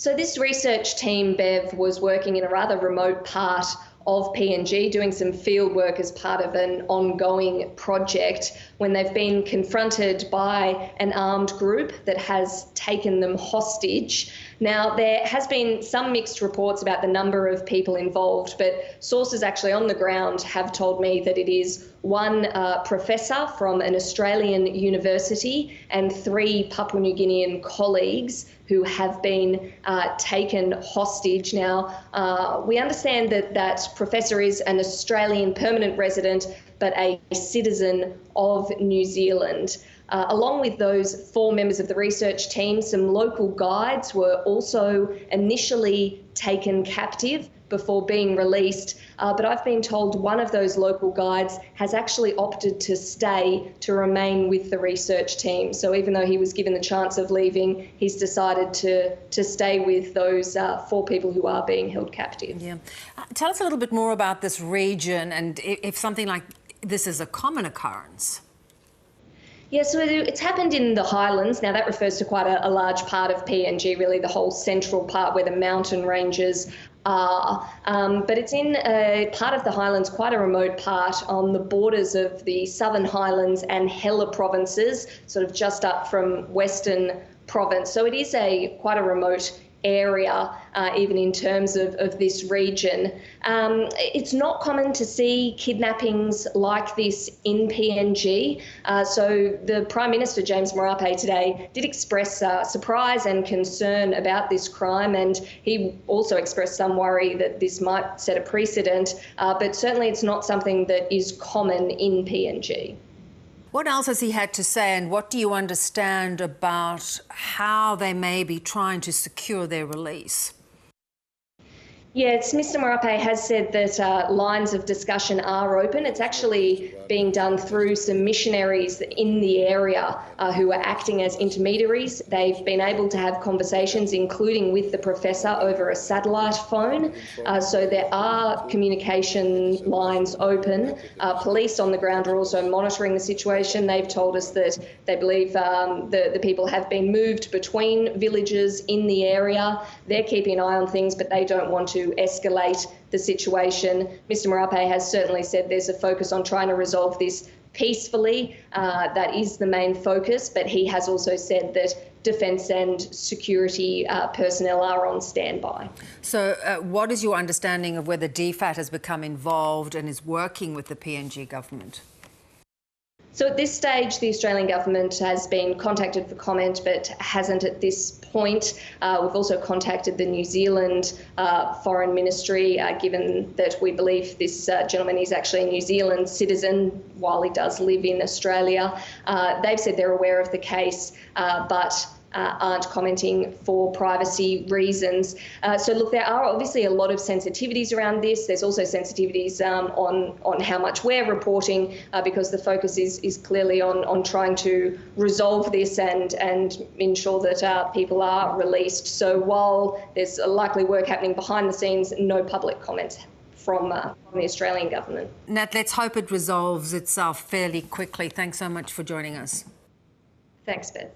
So this research team, Bev, was working in a rather remote part of PNG, doing some field work as part of an ongoing project when they've been confronted by an armed group that has taken them hostage. Now, there has been some mixed reports about the number of people involved, but sources actually on the ground have told me that it is one professor from an Australian university and 3 Papua New Guinean colleagues who have been taken hostage. Now, we understand that that professor is an Australian permanent resident, but a citizen of New Zealand. Along with those 4 members of the research team, some local guides were also initially taken captive before being released. But I've been told one of those local guides has actually opted to stay to remain with the research team. So even though he was given the chance of leaving, he's decided to stay with those 4 people who are being held captive. Yeah. Tell us a little bit more about this region and if something like this is a common occurrence. Yeah, so it's happened in the highlands. Now, that refers to quite a large part of PNG, really the whole central part where the mountain ranges are. But it's in a part of the highlands, quite a remote part on the borders of the Southern Highlands and Hela provinces, sort of just up from Western Province. So it is quite a remote area, even in terms of this region. It's not common to see kidnappings like this in PNG. So the Prime Minister, James Marape, today did express surprise and concern about this crime, and he also expressed some worry that this might set a precedent, but certainly it's not something that is common in PNG. What else has he had to say, and what do you understand about how they may be trying to secure their release? Yes, Mr Marape has said that lines of discussion are open. It's actually being done through some missionaries in the area who are acting as intermediaries. They've been able to have conversations, including with the professor, over a satellite phone. So there are communication lines open. Police on the ground are also monitoring the situation. They've told us that they believe the people have been moved between villages in the area. They're keeping an eye on things, but they don't want to escalate the situation. Mr Marape has certainly said there's a focus on trying to resolve this peacefully. That is the main focus, but he has also said that defence and security personnel are on standby. So what is your understanding of whether DFAT has become involved and is working with the PNG government? So at this stage, the Australian government has been contacted for comment, but hasn't at this point. We've also contacted the New Zealand Foreign Ministry, given that we believe this gentleman is actually a New Zealand citizen while he does live in Australia. They've said they're aware of the case, but aren't commenting for privacy reasons. So look, there are obviously a lot of sensitivities around this. There's also sensitivities on how much we're reporting, because the focus is clearly on trying to resolve this and ensure that people are released. So while there's likely work happening behind the scenes, no public comments from the Australian government. Nat, let's hope it resolves itself fairly quickly. Thanks so much for joining us. Thanks, Beth.